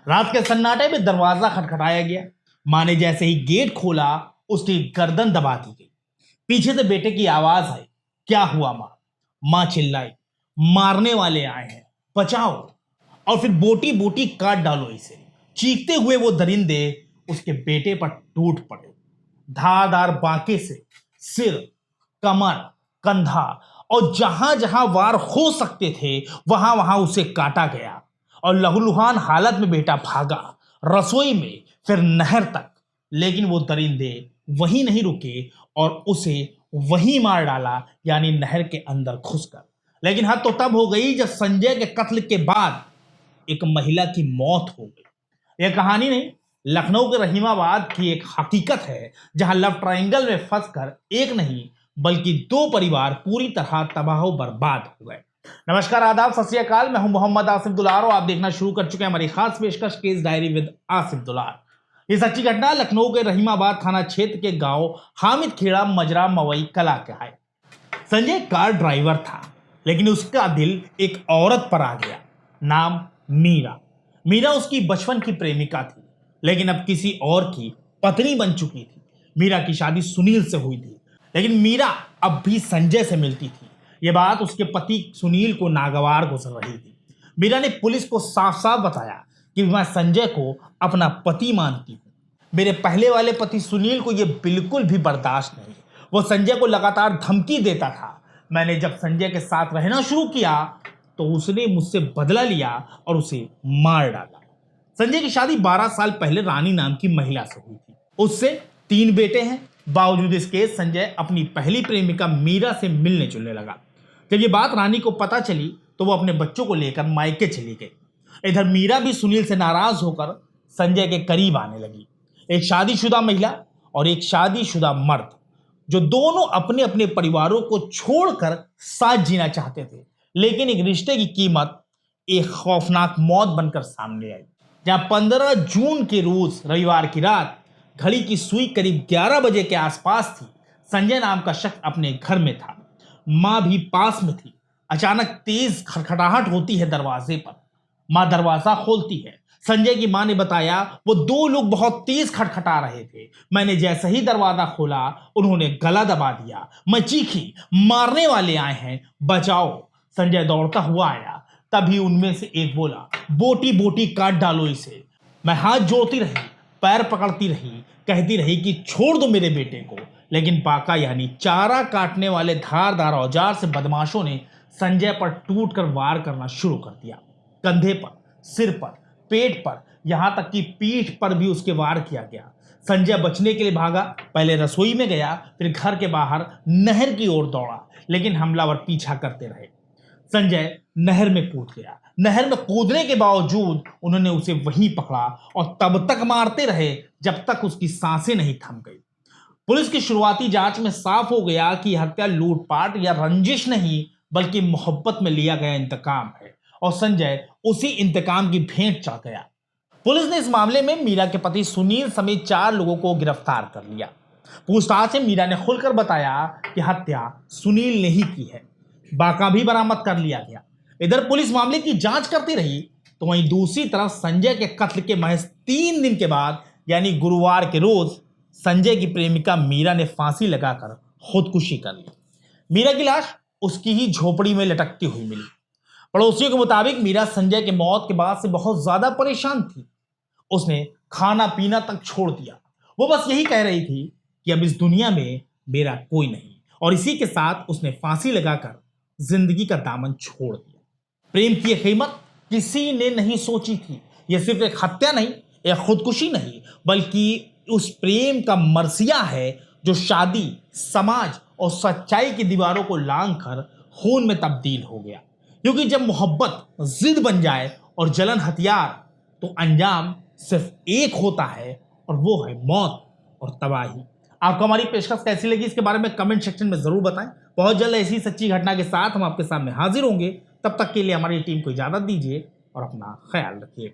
रात के सन्नाटे में दरवाजा खटखटाया गया। माँ ने जैसे ही गेट खोला, उसकी गर्दन दबा दी गई। पीछे से बेटे की आवाज आई, क्या हुआ माँ? माँ चिल्लाई, मारने वाले आए हैं, बचाओ। और फिर बोटी बोटी काट डालो इसे। चीखते हुए वो दरिंदे उसके बेटे पर टूट पड़े। धारदार बांके से सिर, कमर, कंधा और जहां जहां वार हो सकते थे वहां वहां उसे काटा गया। और लहूलुहान हालत में बेटा भागा रसोई में, फिर नहर तक। लेकिन वो दरिंदे वहीं नहीं रुके और उसे वहीं मार डाला, यानी नहर के अंदर घुसकर। लेकिन हद तो तब हो गई जब संजय के कत्ल के बाद एक महिला की मौत हो गई। यह कहानी नहीं, लखनऊ के रहीमाबाद की एक हकीकत है, जहां लव ट्रायंगल में फंसकर एक नहीं बल्कि दो परिवार पूरी तरह तबाह बर्बाद हो गए। नमस्कार, आदाब, सत श्री अकाल। मैं हूं मोहम्मद आसिफ दुलार और आप देखना शुरू कर चुके हैं हमारी खास पेशकश केस डायरी विद आसिफ दुलार। ये सच्ची घटना लखनऊ के रहीमाबाद थाना क्षेत्र के गांव हामिद खेड़ा मजरा मवई कला का है। संजय कार ड्राइवर था, लेकिन उसका दिल एक औरत पर आ गया। नाम मीरा। मीरा उसकी बचपन की प्रेमिका थी, लेकिन अब किसी और की पत्नी बन चुकी थी। मीरा की शादी सुनील से हुई थी, लेकिन मीरा अब भी संजय से मिलती थी। यह बात उसके पति सुनील को नागवार गुजर रही थी। मीरा ने पुलिस को साफ साफ बताया कि मैं संजय को अपना पति मानती हूँ। मेरे पहले वाले पति सुनील को यह बिल्कुल भी बर्दाश्त नहीं। वो संजय को लगातार धमकी देता था। मैंने जब संजय के साथ रहना शुरू किया तो उसने मुझसे बदला लिया और उसे मार डाला। संजय की शादी 12 साल पहले रानी नाम की महिला से हुई थी। उससे 3 बेटे हैं। बावजूद इसके संजय अपनी पहली प्रेमिका मीरा से मिलने जुलने लगा। जब ये बात रानी को पता चली तो वो अपने बच्चों को लेकर मायके चली गई। इधर मीरा भी सुनील से नाराज होकर संजय के करीब आने लगी। एक शादीशुदा महिला और एक शादीशुदा मर्द, जो दोनों अपने अपने परिवारों को छोड़कर साथ जीना चाहते थे, लेकिन एक रिश्ते की कीमत एक खौफनाक मौत बनकर सामने आई। जहां 15 जून के रोज रविवार की रात घड़ी की सुई करीब 11 बजे के आसपास थी। संजय नाम का शख्स अपने घर में था। मां भी पास में थी। अचानक तेज खड़खड़ाहट होती है दरवाजे पर। मां दरवाजा खोलती है। संजय की मां ने बताया वो 2 लोग बहुत तेज खटखटा रहे थे। मैंने जैसे ही दरवाजा खोला उन्होंने गला दबा दिया। मैं चीखी, मारने वाले आए हैं, बचाओ। संजय दौड़ता हुआ आया। तभी उनमें से एक बोला, बोटी बोटी काट डालो इसे। मैं हाथ जोड़ती रही, पैर पकड़ती रही, कहती रही कि छोड़ दो मेरे बेटे को। लेकिन बाका यानी चारा काटने वाले धारदार औजार से बदमाशों ने संजय पर टूटकर वार करना शुरू कर दिया। कंधे पर, सिर पर, पेट पर, यहां तक कि पीठ पर भी उसके वार किया गया। संजय बचने के लिए भागा। पहले रसोई में गया, फिर घर के बाहर नहर की ओर दौड़ा, लेकिन हमलावर पीछा करते रहे। संजय नहर में कूद गया। नहर में कूदने के बावजूद उन्होंने उसे वहीं पकड़ा और तब तक मारते रहे जब तक उसकी सांसें नहीं थम गई। पुलिस की शुरुआती जांच में साफ हो गया कि हत्या लूटपाट या रंजिश नहीं बल्कि मोहब्बत में लिया गया इंतकाम है, और संजय उसी इंतकाम की भेंट चढ़ गया। पुलिस ने इस मामले में मीरा के पति सुनील समेत 4 लोगों को गिरफ्तार कर लिया। पूछताछ में मीरा ने खुलकर बताया कि हत्या सुनील ने ही की है। बाका भी बरामद कर लिया गया। इधर पुलिस मामले की जांच करती रही तो वहीं दूसरी तरफ संजय के कत्ल के महज 3 दिन के बाद यानी गुरुवार के रोज संजय की प्रेमिका मीरा ने फांसी लगाकर खुदकुशी कर ली। मीरा की लाश उसकी ही झोपड़ी में लटकती हुई मिली। पड़ोसियों के मुताबिक मीरा संजय के मौत के बाद से बहुत ज्यादा परेशान थी। उसने खाना पीना तक छोड़ दिया। वो बस यही कह रही थी कि अब इस दुनिया में मेरा कोई नहीं, और इसी के साथ उसने फांसी लगाकर जिंदगी का दामन छोड़ दिया। प्रेम की कीमत किसी ने नहीं सोची थी। यह सिर्फ एक हत्या नहीं, एक खुदकुशी नहीं, बल्कि उस प्रेम का मरसिया है जो शादी, समाज और सच्चाई की दीवारों को लांघकर खून में तब्दील हो गया। क्योंकि जब मोहब्बत जिद बन जाए और जलन हथियार, तो अंजाम सिर्फ एक होता है, और वो है मौत और तबाही। आपको हमारी पेशकश कैसी लगी इसके बारे में कमेंट सेक्शन में जरूर बताएं। बहुत जल्द ऐसी सच्ची घटना के साथ हम आपके सामने हाजिर होंगे। तब तक के लिए हमारी टीम को इजाजत दीजिए और अपना ख्याल रखिए।